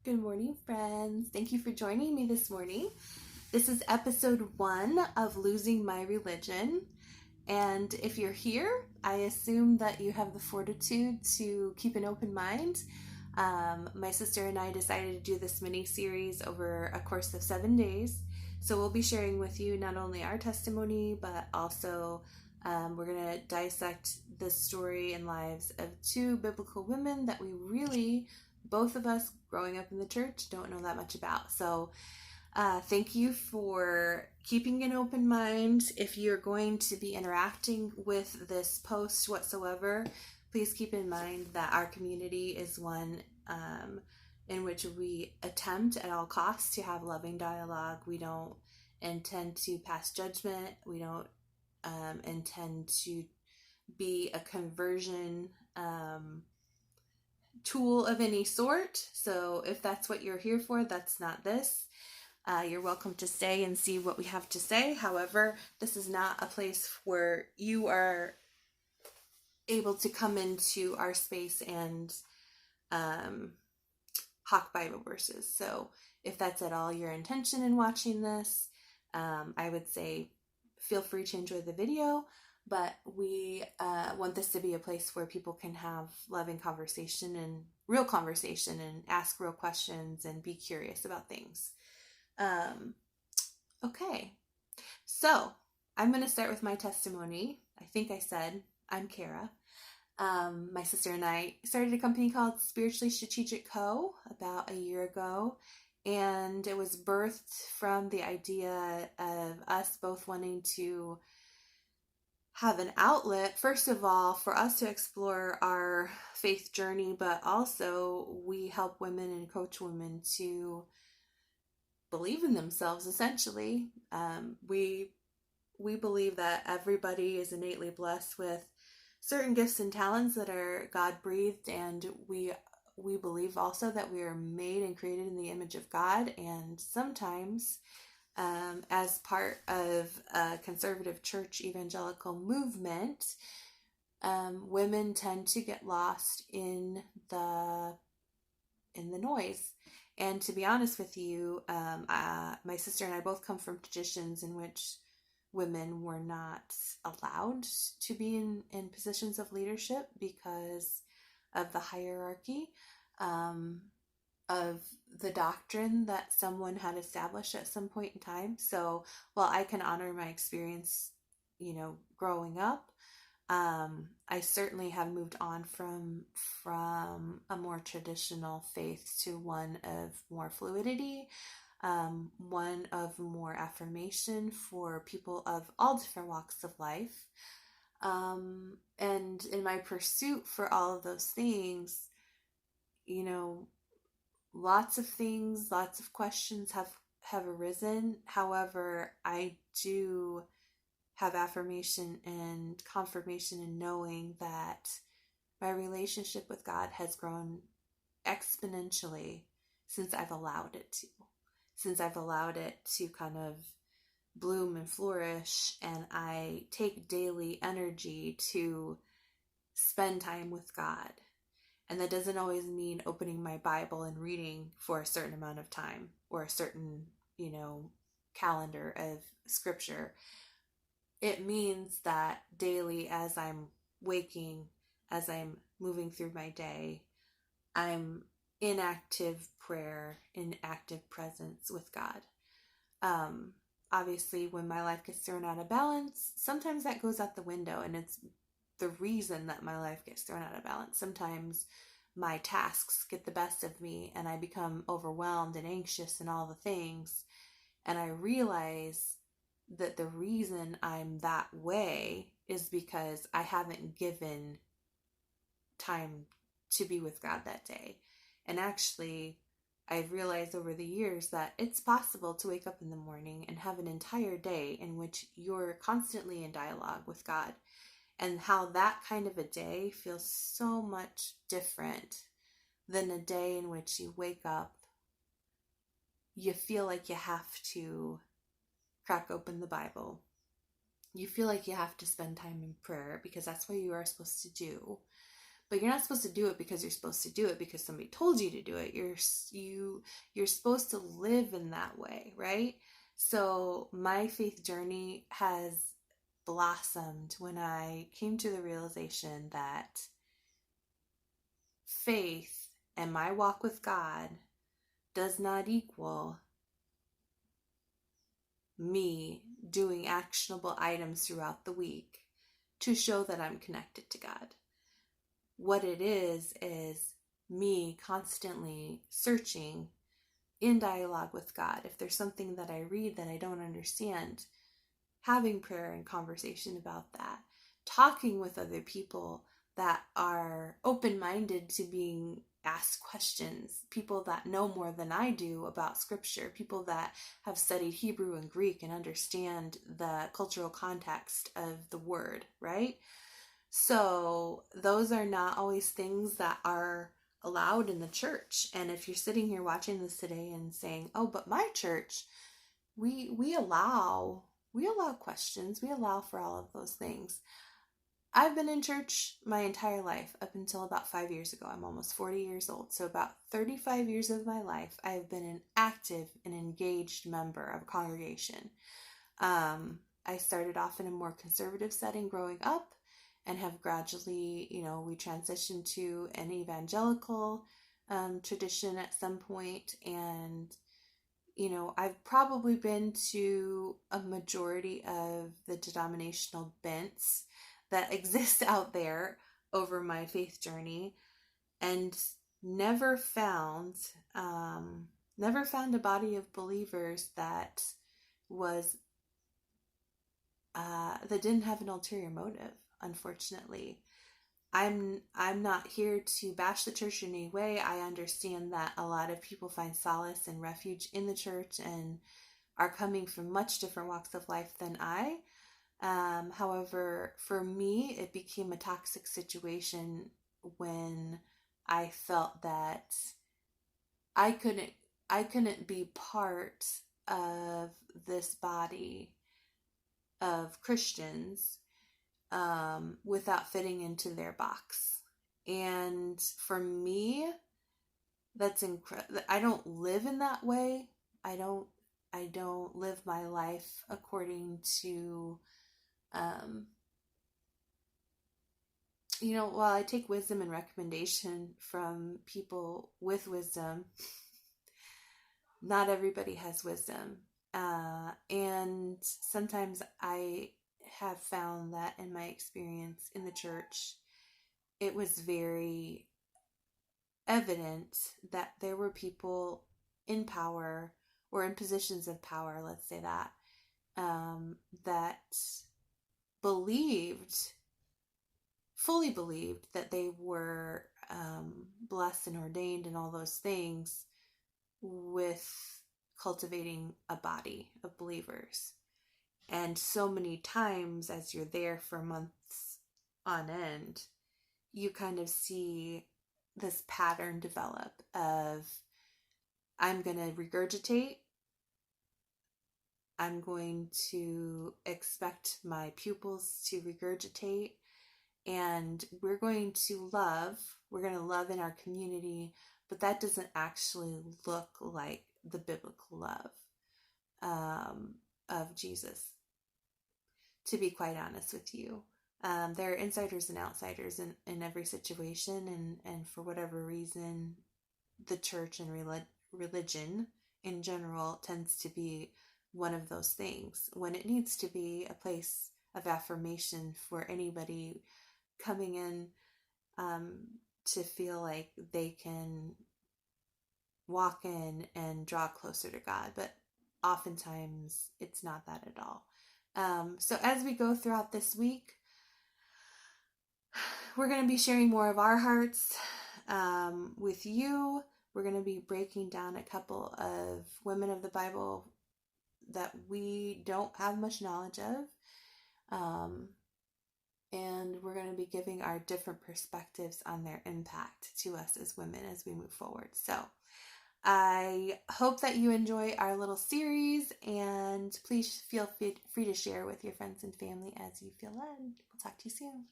Good morning, friends. Thank you for joining me this morning. This is episode 1 of Losing My Religion. And if you're here, I assume that you have the fortitude to keep an open mind. My sister and I decided to do this mini series over a course of 7 days. So we'll be sharing with you not only our testimony, but also we're going to dissect the story and lives of 2 biblical women that we really, both of us growing up in the church, don't know that much about. So thank you for keeping an open mind. If you're going to be interacting with this post whatsoever, please keep in mind that our community is one in which we attempt at all costs to have loving dialogue. We don't intend to pass judgment. We don't intend to be a conversion tool of any sort. So if that's what you're here for, that's not this. You're welcome to stay and see what we have to say. However, this is not a place where you are able to come into our space and hawk Bible verses. So if that's at all your intention in watching this, I would say feel free to enjoy the video, but we want this to be a place where people can have loving conversation and real conversation and ask real questions and be curious about things. Okay, so I'm going to start with my testimony. I think I said I'm Kara. My sister and I started a company called Spiritually Strategic Co. about a year ago, and it was birthed from the idea of us both wanting to have an outlet, first of all, for us to explore our faith journey, but also we help women and coach women to believe in themselves, essentially. We believe that everybody is innately blessed with certain gifts and talents that are God-breathed, and we believe also that we are made and created in the image of God, and sometimes as part of a conservative church evangelical movement, women tend to get lost in the noise. And to be honest with you, my sister and I both come from traditions in which women were not allowed to be in positions of leadership because of the hierarchy of the doctrine that someone had established at some point in time. So while I can honor my experience, growing up, I certainly have moved on from a more traditional faith to one of more fluidity, one of more affirmation for people of all different walks of life. And in my pursuit for all of those things, lots of things, lots of questions have arisen. However, I do have affirmation and confirmation in knowing that my relationship with God has grown exponentially since I've allowed it to kind of bloom and flourish, and I take daily energy to spend time with God. And that doesn't always mean opening my Bible and reading for a certain amount of time or a certain, calendar of scripture. It means that daily, as I'm waking, as I'm moving through my day, I'm in active prayer, in active presence with God. Obviously, when my life gets thrown out of balance, sometimes that goes out the window, and it's the reason that my life gets thrown out of balance. Sometimes my tasks get the best of me and I become overwhelmed and anxious and all the things. And I realize that the reason I'm that way is because I haven't given time to be with God that day. And actually, I've realized over the years that it's possible to wake up in the morning and have an entire day in which you're constantly in dialogue with God, and how that kind of a day feels so much different than a day in which you wake up, you feel like you have to crack open the Bible. You feel like you have to spend time in prayer because that's what you are supposed to do. but you're not supposed to do it because you're supposed to do it because somebody told you to do it. You're supposed to live in that way, right? So my faith journey has blossomed when I came to the realization that faith and my walk with God does not equal me doing actionable items throughout the week to show that I'm connected to God. What it is me constantly searching in dialogue with God. If there's something that I read that I don't understand, having prayer and conversation about that, talking with other people that are open-minded to being asked questions, people that know more than I do about scripture, people that have studied Hebrew and Greek and understand the cultural context of the word, right? So those are not always things that are allowed in the church. And if you're sitting here watching this today and saying, oh, but my church, we allow questions, we allow for all of those things. I've been in church my entire life up until about 5 years ago. I'm almost 40 years old. So about 35 years of my life, I have been an active and engaged member of a congregation. I started off in a more conservative setting growing up and have gradually, we transitioned to an evangelical tradition at some point. And, I've probably been to a majority of the denominational bents that exist out there over my faith journey, and never found a body of believers that was that didn't have an ulterior motive. Unfortunately, I'm not here to bash the church in any way. I understand that a lot of people find solace and refuge in the church and are coming from much different walks of life than I. However, for me, it became a toxic situation when I felt that I couldn't be part of this body of Christians without fitting into their box. And for me, that's incredible. I don't live in that way. I don't live my life according to while I take wisdom and recommendation from people with wisdom, not everybody has wisdom. And sometimes I have found that in my experience in the church, it was very evident that there were people in power or in positions of power, let's say that, that fully believed that they were blessed and ordained and all those things with cultivating a body of believers. And so many times as you're there for months on end, you kind of see this pattern develop of, I'm going to regurgitate, I'm going to expect my pupils to regurgitate, and we're going to love in our community, but that doesn't actually look like the biblical love of Jesus, to be quite honest with you. There are insiders and outsiders in every situation, and for whatever reason, the church and religion in general tends to be one of those things, when it needs to be a place of affirmation for anybody coming in to feel like they can walk in and draw closer to God. But oftentimes it's not that at all. So as we go throughout this week, we're going to be sharing more of our hearts with you. We're going to be breaking down a couple of women of the Bible that we don't have much knowledge of. And we're going to be giving our different perspectives on their impact to us as women as we move forward. So I hope that you enjoy our little series, and please feel free to share with your friends and family as you feel led. We'll talk to you soon.